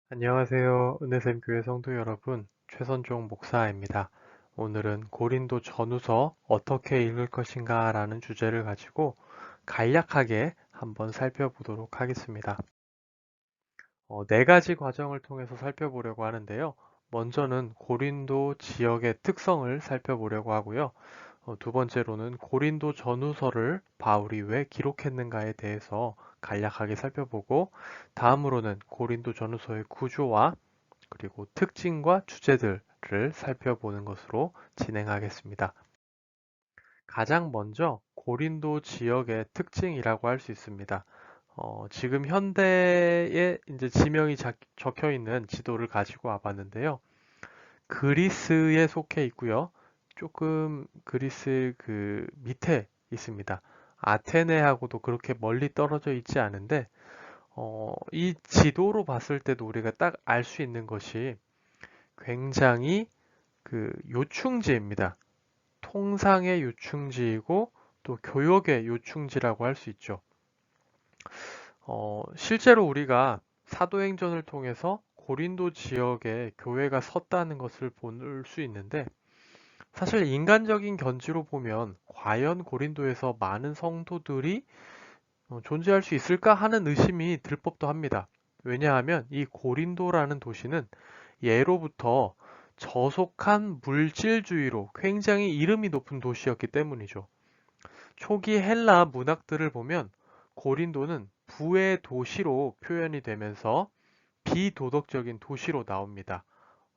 안녕하세요. 은혜샘 교회 성도 여러분, 최선종 목사입니다. 오늘은 고린도 전후서 어떻게 읽을 것인가 라는 주제를 가지고 간략하게 한번 살펴보도록 하겠습니다. 네 가지 과정을 통해서 살펴보려고 하는데요. 먼저는 고린도 지역의 특성을 살펴보려고 하고요. 두 번째로는 고린도 전후서를 바울이 왜 기록했는가에 대해서 간략하게 살펴보고, 다음으로는 고린도 전후서의 구조와 그리고 특징과 주제들을 살펴보는 것으로 진행하겠습니다. 가장 먼저 고린도 지역의 특징이라고 할 수 있습니다. 지금 현대에 이제 지명이 적혀 있는 지도를 가지고 와봤는데요. 그리스에 속해 있고요. 조금 그리스 그 밑에 있습니다. 아테네하고도 그렇게 멀리 떨어져 있지 않은데, 이 지도로 봤을 때도 우리가 딱 알 수 있는 것이 굉장히 그 요충지입니다. 통상의 요충지이고 또 교역의 요충지라고 할 수 있죠. 실제로 우리가 사도행전을 통해서 고린도 지역에 교회가 섰다는 것을 볼 수 있는데, 사실 인간적인 견지로 보면 과연 고린도에서 많은 성도들이 존재할 수 있을까 하는 의심이 들 법도 합니다. 왜냐하면 이 고린도라는 도시는 예로부터 저속한 물질주의로 굉장히 이름이 높은 도시였기 때문이죠. 초기 헬라 문학들을 보면 고린도는 부의 도시로 표현이 되면서 비도덕적인 도시로 나옵니다.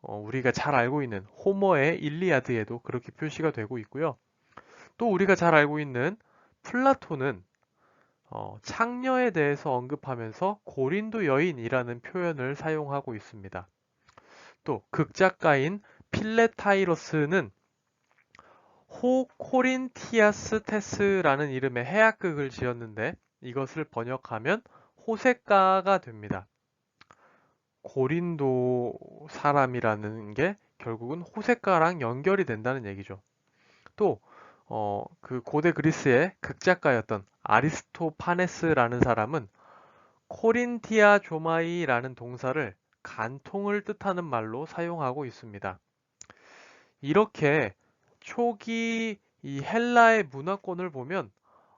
우리가 잘 알고 있는 호머의 일리아드에도 그렇게 표시가 되고 있고요. 또 우리가 잘 알고 있는 플라톤은 창녀에 대해서 언급하면서 고린도 여인이라는 표현을 사용하고 있습니다. 또 극작가인 필레타이러스는 호 코린티아스 테스라는 이름의 해악극을 지었는데, 이것을 번역하면 호색가가 됩니다. 고린도 사람이라는 게 결국은 호색가랑 연결이 된다는 얘기죠. 또, 그 고대 그리스의 극작가였던 아리스토파네스라는 사람은 코린티아 조마이라는 동사를 간통을 뜻하는 말로 사용하고 있습니다. 이렇게 초기 이 헬라의 문화권을 보면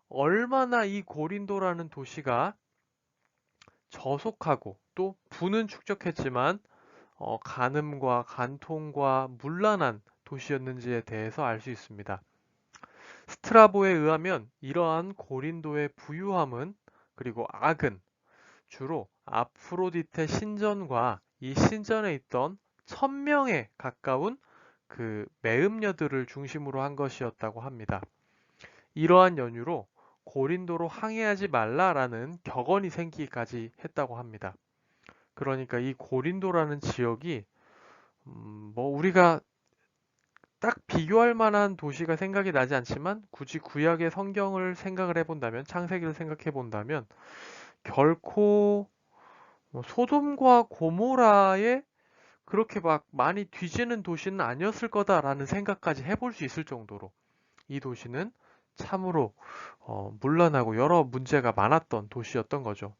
얼마나 이 고린도라는 도시가 저속하고 또 부는 축적했지만 간음과 간통과 문란한 도시였는지에 대해서 알 수 있습니다. 스트라보에 의하면 이러한 고린도의 부유함은, 그리고 악은 주로 아프로디테 신전과 이 신전에 있던 1000명에 가까운 그 매음녀들을 중심으로 한 것이었다고 합니다. 이러한 연유로 고린도로 항해하지 말라라는 격언이 생기기까지 했다고 합니다. 그러니까 이 고린도라는 지역이 뭐 우리가 딱 비교할 만한 도시가 생각이 나지 않지만, 굳이 구약의 성경을 생각을 해본다면, 창세기를 생각해 본다면 결코 소돔과 고모라에 그렇게 막 많이 뒤지는 도시는 아니었을 거다라는 생각까지 해볼 수 있을 정도로 이 도시는 참으로 문란하고 여러 문제가 많았던 도시였던 거죠.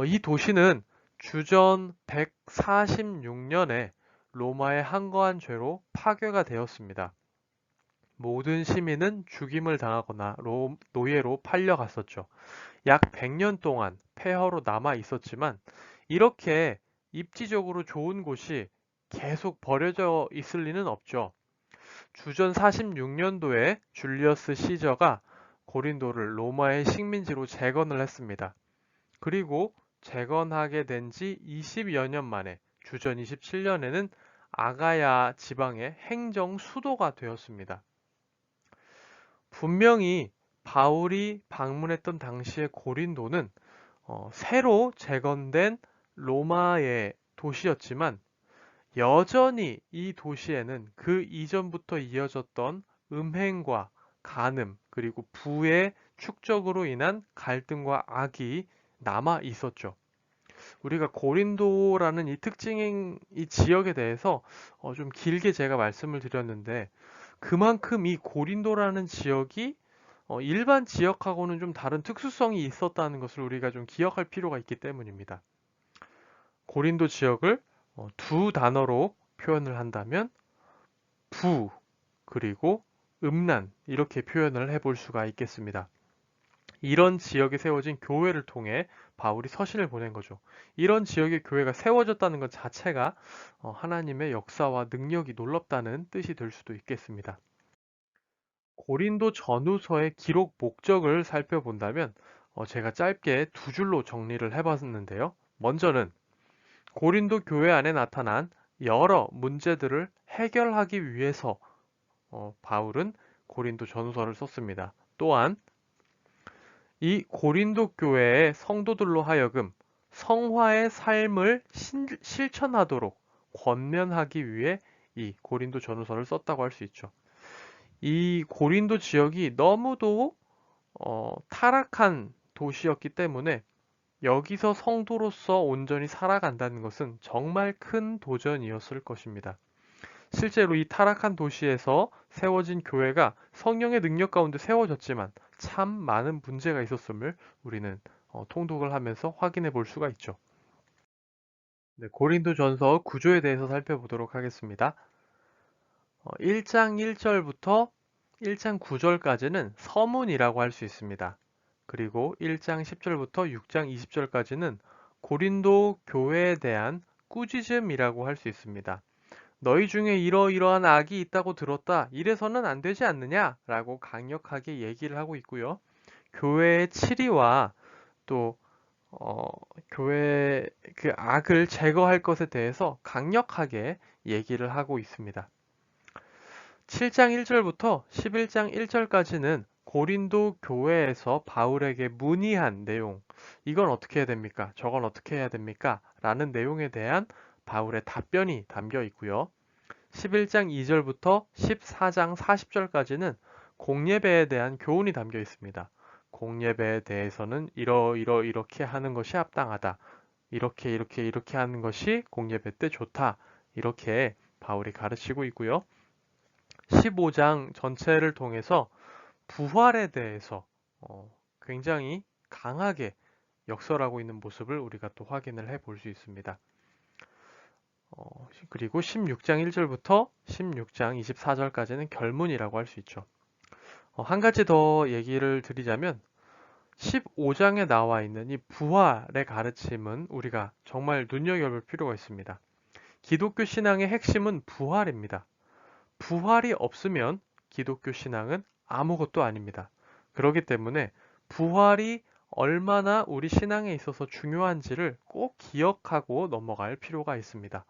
이 도시는 주전 146년에 로마의 항거한 죄로 파괴가 되었습니다. 모든 시민은 죽임을 당하거나 노예로 팔려갔었죠. 약 100년 동안 폐허로 남아 있었지만, 이렇게 입지적으로 좋은 곳이 계속 버려져 있을 리는 없죠. 주전 46년도에 줄리어스 시저가 고린도를 로마의 식민지로 재건을 했습니다. 그리고 재건하게 된 지 20여 년 만에 주전 27년에는 아가야 지방의 행정 수도가 되었습니다. 분명히 바울이 방문했던 당시의 고린도는 새로 재건된 로마의 도시였지만, 여전히 이 도시에는 그 이전부터 이어졌던 음행과 간음, 그리고 부의 축적으로 인한 갈등과 악이 남아 있었죠. 우리가 고린도라는 이 특징인 이 지역에 대해서 좀 길게 제가 말씀을 드렸는데, 그만큼 이 고린도라는 지역이 일반 지역하고는 좀 다른 특수성이 있었다는 것을 우리가 좀 기억할 필요가 있기 때문입니다. 고린도 지역을 두 단어로 표현을 한다면 부, 그리고 음란 이렇게 표현을 해볼 수가 있겠습니다. 이런 지역에 세워진 교회를 통해 바울이 서신을 보낸 거죠. 이런 지역의 교회가 세워졌다는 것 자체가 하나님의 역사와 능력이 놀랍다는 뜻이 될 수도 있겠습니다. 고린도 전후서의 기록 목적을 살펴본다면 제가 짧게 두 줄로 정리를 해봤는데요. 먼저는 고린도 교회 안에 나타난 여러 문제들을 해결하기 위해서 바울은 고린도 전후서를 썼습니다. 또한 이 고린도 교회의 성도들로 하여금 성화의 삶을 실천하도록 권면하기 위해 이 고린도 전후서를 썼다고 할 수 있죠. 이 고린도 지역이 너무도 타락한 도시였기 때문에 여기서 성도로서 온전히 살아간다는 것은 정말 큰 도전이었을 것입니다. 실제로 이 타락한 도시에서 세워진 교회가 성령의 능력 가운데 세워졌지만 참 많은 문제가 있었음을 우리는 통독을 하면서 확인해 볼 수가 있죠. 네, 고린도전서 구조에 대해서 살펴보도록 하겠습니다. 1장 1절부터 1장 9절까지는 서문이라고 할 수 있습니다. 그리고 1장 10절부터 6장 20절까지는 고린도 교회에 대한 꾸짖음이라고 할 수 있습니다. 너희 중에 이러이러한 악이 있다고 들었다. 이래서는 안 되지 않느냐? 라고 강력하게 얘기를 하고 있고요. 교회의 치리와 또 교회의 그 악을 제거할 것에 대해서 강력하게 얘기를 하고 있습니다. 7장 1절부터 11장 1절까지는 고린도 교회에서 바울에게 문의한 내용, 이건 어떻게 해야 됩니까? 저건 어떻게 해야 됩니까? 라는 내용에 대한 바울의 답변이 담겨 있고요. 11장 2절부터 14장 40절까지는 공예배에 대한 교훈이 담겨 있습니다. 공예배에 대해서는 이렇게 하는 것이 합당하다. 이렇게 하는 것이 공예배 때 좋다. 이렇게 바울이 가르치고 있고요. 15장 전체를 통해서 부활에 대해서 굉장히 강하게 역설하고 있는 모습을 우리가 또 확인을 해 볼 수 있습니다. 그리고 16장 1절부터 16장 24절까지는 결문이라고 할 수 있죠. 한 가지 더 얘기를 드리자면 15장에 나와 있는 이 부활의 가르침은 우리가 정말 눈여겨볼 필요가 있습니다. 기독교 신앙의 핵심은 부활입니다. 부활이 없으면 기독교 신앙은 아무것도 아닙니다. 그렇기 때문에 부활이 얼마나 우리 신앙에 있어서 중요한지를 꼭 기억하고 넘어갈 필요가 있습니다.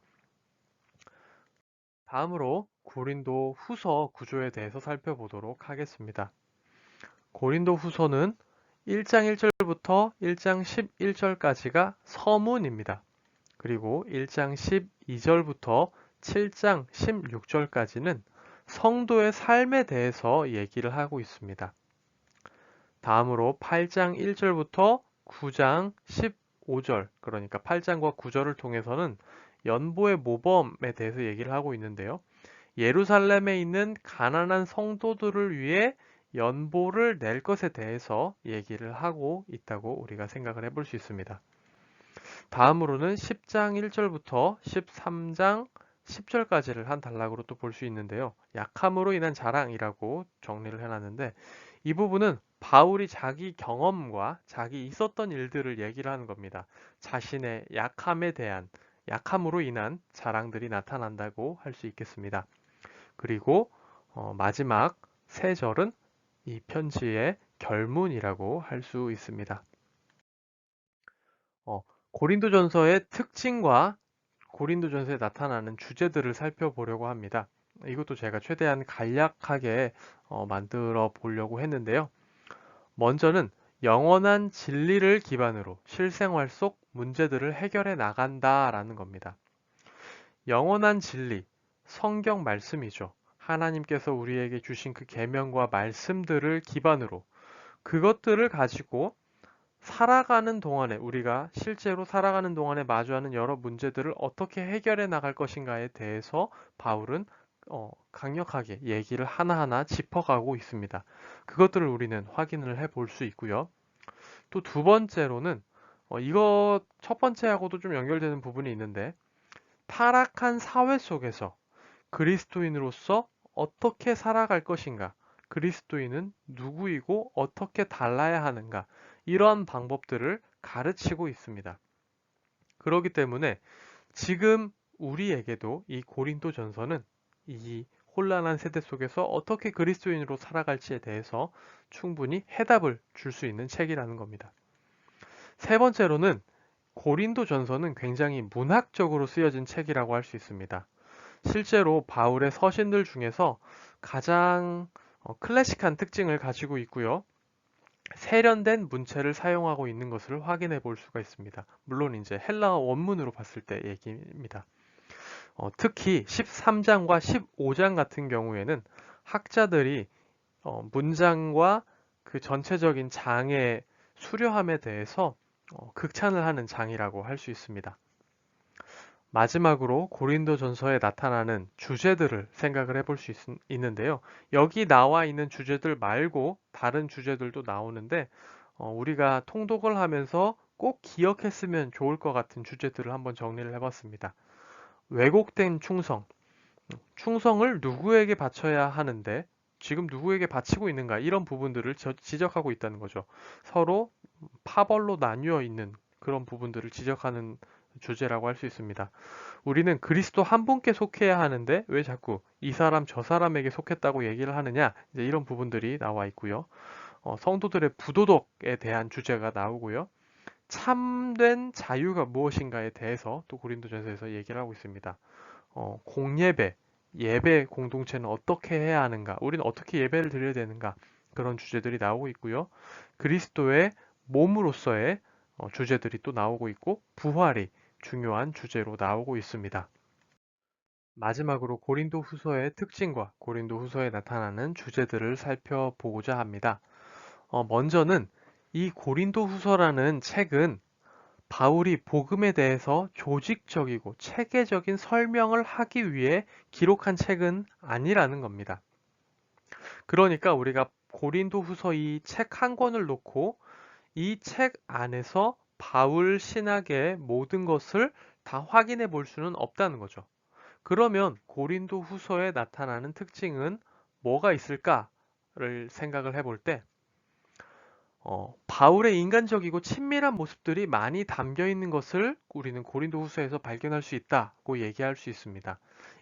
다음으로 고린도 후서 구조에 대해서 살펴보도록 하겠습니다. 고린도 후서는 1장 1절부터 1장 11절까지가 서문입니다. 그리고 1장 12절부터 7장 16절까지는 성도의 삶에 대해서 얘기를 하고 있습니다. 다음으로 8장 1절부터 9장 15절, 그러니까 8장과 9절을 통해서는 연보의 모범에 대해서 얘기를 하고 있는데요. 예루살렘에 있는 가난한 성도들을 위해 연보를 낼 것에 대해서 얘기를 하고 있다고 우리가 생각을 해볼 수 있습니다. 다음으로는 10장 1절부터 13장 10절까지를 한 단락으로 또 볼 수 있는데요. 약함으로 인한 자랑이라고 정리를 해놨는데 이 부분은 바울이 자기 경험과 자기 있었던 일들을 얘기를 하는 겁니다. 자신의 약함에 대한 약함으로 인한 자랑들이 나타난다고 할 수 있겠습니다. 그리고 마지막 세 절은 이 편지의 결문이라고 할 수 있습니다. 고린도전서의 특징과 고린도전서에 나타나는 주제들을 살펴보려고 합니다. 이것도 제가 최대한 간략하게 만들어 보려고 했는데요. 먼저는 영원한 진리를 기반으로 실생활 속 문제들을 해결해 나간다라는 겁니다. 영원한 진리, 성경 말씀이죠. 하나님께서 우리에게 주신 그 계명과 말씀들을 기반으로 그것들을 가지고 살아가는 동안에 우리가 실제로 살아가는 동안에 마주하는 여러 문제들을 어떻게 해결해 나갈 것인가에 대해서 바울은 강력하게 얘기를 하나하나 짚어가고 있습니다. 그것들을 우리는 확인을 해 볼 수 있고요. 또 두 번째로는 이거 첫 번째하고도 좀 연결되는 부분이 있는데, 타락한 사회 속에서 그리스도인으로서 어떻게 살아갈 것인가? 그리스도인은 누구이고 어떻게 달라야 하는가? 이러한 방법들을 가르치고 있습니다. 그렇기 때문에 지금 우리에게도 이 고린도전서는 이 혼란한 세대 속에서 어떻게 그리스도인으로 살아갈지에 대해서 충분히 해답을 줄 수 있는 책이라는 겁니다. 세 번째로는 고린도전서는 굉장히 문학적으로 쓰여진 책이라고 할 수 있습니다. 실제로 바울의 서신들 중에서 가장 클래식한 특징을 가지고 있고요. 세련된 문체를 사용하고 있는 것을 확인해 볼 수가 있습니다. 물론 이제 헬라어 원문으로 봤을 때 얘기입니다. 특히 13장과 15장 같은 경우에는 학자들이 문장과 그 전체적인 장의 수려함에 대해서 극찬을 하는 장이라고 할 수 있습니다. 마지막으로 고린도전서에 나타나는 주제들을 생각을 해볼 수 있는데요. 여기 나와 있는 주제들 말고 다른 주제들도 나오는데 우리가 통독을 하면서 꼭 기억했으면 좋을 것 같은 주제들을 한번 정리를 해봤습니다. 왜곡된 충성, 충성을 누구에게 바쳐야 하는데 지금 누구에게 바치고 있는가 이런 부분들을 지적하고 있다는 거죠. 서로 파벌로 나뉘어 있는 그런 부분들을 지적하는 주제라고 할 수 있습니다. 우리는 그리스도 한 분께 속해야 하는데 왜 자꾸 이 사람 저 사람에게 속했다고 얘기를 하느냐 이제 이런 부분들이 나와 있고요. 성도들의 부도덕에 대한 주제가 나오고요. 참된 자유가 무엇인가에 대해서 또 고린도전서에서 얘기를 하고 있습니다. 공예배, 예배 공동체는 어떻게 해야 하는가, 우리는 어떻게 예배를 드려야 되는가 그런 주제들이 나오고 있고요. 그리스도의 몸으로서의 주제들이 또 나오고 있고 부활이 중요한 주제로 나오고 있습니다. 마지막으로 고린도 후서의 특징과 고린도 후서에 나타나는 주제들을 살펴보고자 합니다. 먼저는 이 고린도 후서라는 책은 바울이 복음에 대해서 조직적이고 체계적인 설명을 하기 위해 기록한 책은 아니라는 겁니다. 그러니까 우리가 고린도 후서 이 책 한 권을 놓고 이 책 안에서 바울 신학의 모든 것을 다 확인해 볼 수는 없다는 거죠. 그러면 고린도 후서에 나타나는 특징은 뭐가 있을까를 생각을 해볼 때 바울의 인간적이고 친밀한 모습들이 많이 담겨 있는 것을 우리는 고린도 후서에서 발견할 수 있다고 얘기할 수 있습니다.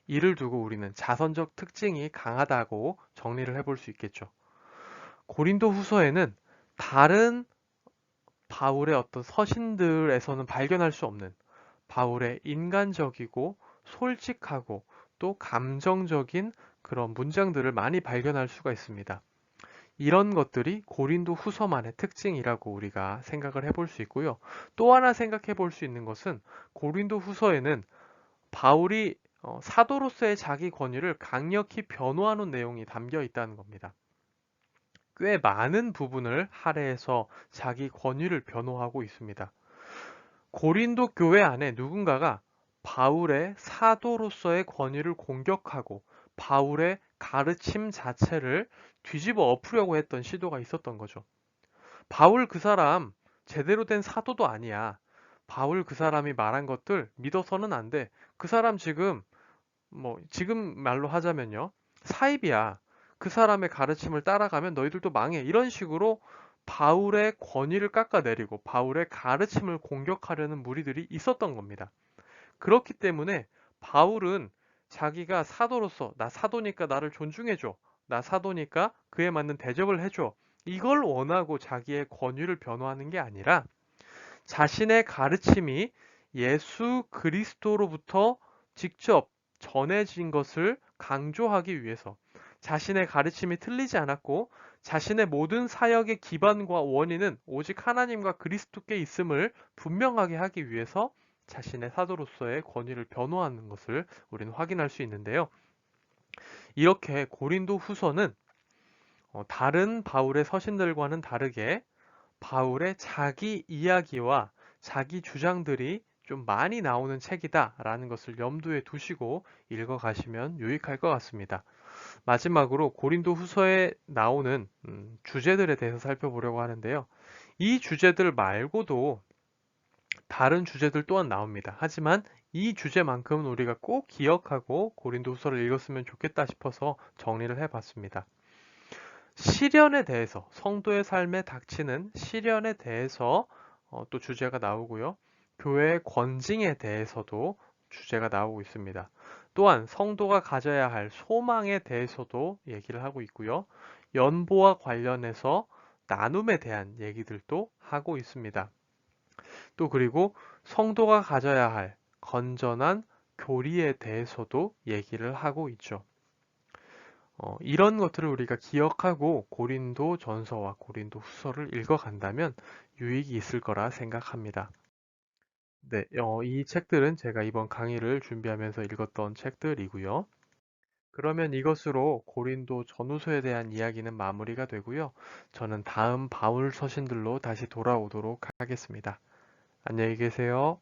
이를 두고 우리는 자선적 특징이 강하다고 정리를 해볼 수 있겠죠. 고린도 후서에는 다른 바울의 어떤 서신들에서는 발견할 수 없는 바울의 인간적이고 솔직하고 또 감정적인 그런 문장들을 많이 발견할 수가 있습니다. 이런 것들이 고린도 후서만의 특징이라고 우리가 생각을 해볼 수 있고요. 또 하나 생각해 볼 수 있는 것은 고린도 후서에는 바울이 사도로서의 자기 권위를 강력히 변호하는 내용이 담겨 있다는 겁니다. 꽤 많은 부분을 할애해서 자기 권위를 변호하고 있습니다. 고린도 교회 안에 누군가가 바울의 사도로서의 권위를 공격하고 바울의 가르침 자체를 뒤집어 엎으려고 했던 시도가 있었던 거죠. 바울 그 사람 제대로 된 사도도 아니야. 바울 그 사람이 말한 것들 믿어서는 안 돼. 그 사람 지금 말로 하자면요. 사입이야. 그 사람의 가르침을 따라가면 너희들도 망해. 이런 식으로 바울의 권위를 깎아내리고 바울의 가르침을 공격하려는 무리들이 있었던 겁니다. 그렇기 때문에 바울은 자기가 사도로서 나 사도니까 나를 존중해줘. 나 사도니까 그에 맞는 대접을 해줘. 이걸 원하고 자기의 권위를 변호하는 게 아니라 자신의 가르침이 예수 그리스도로부터 직접 전해진 것을 강조하기 위해서 자신의 가르침이 틀리지 않았고 자신의 모든 사역의 기반과 원인은 오직 하나님과 그리스도께 있음을 분명하게 하기 위해서 자신의 사도로서의 권위를 변호하는 것을 우리는 확인할 수 있는데요. 이렇게 고린도 후서는 다른 바울의 서신들과는 다르게 바울의 자기 이야기와 자기 주장들이 좀 많이 나오는 책이다라는 것을 염두에 두시고 읽어가시면 유익할 것 같습니다. 마지막으로 고린도 후서에 나오는 주제들에 대해서 살펴보려고 하는데요. 이 주제들 말고도 다른 주제들 또한 나옵니다. 하지만 이 주제만큼은 우리가 꼭 기억하고 고린도후서를 읽었으면 좋겠다 싶어서 정리를 해봤습니다. 시련에 대해서, 성도의 삶에 닥치는 시련에 대해서 또 주제가 나오고요. 교회의 권징에 대해서도 주제가 나오고 있습니다. 또한 성도가 가져야 할 소망에 대해서도 얘기를 하고 있고요. 연보와 관련해서 나눔에 대한 얘기들도 하고 있습니다. 또 그리고 성도가 가져야 할 건전한 교리에 대해서도 얘기를 하고 있죠. 이런 것들을 우리가 기억하고 고린도 전서와 고린도 후서를 읽어간다면 유익이 있을 거라 생각합니다. 네, 이 책들은 제가 이번 강의를 준비하면서 읽었던 책들이고요. 그러면 이것으로 고린도 전후서에 대한 이야기는 마무리가 되고요. 저는 다음 바울 서신들로 다시 돌아오도록 하겠습니다. 안녕히 계세요.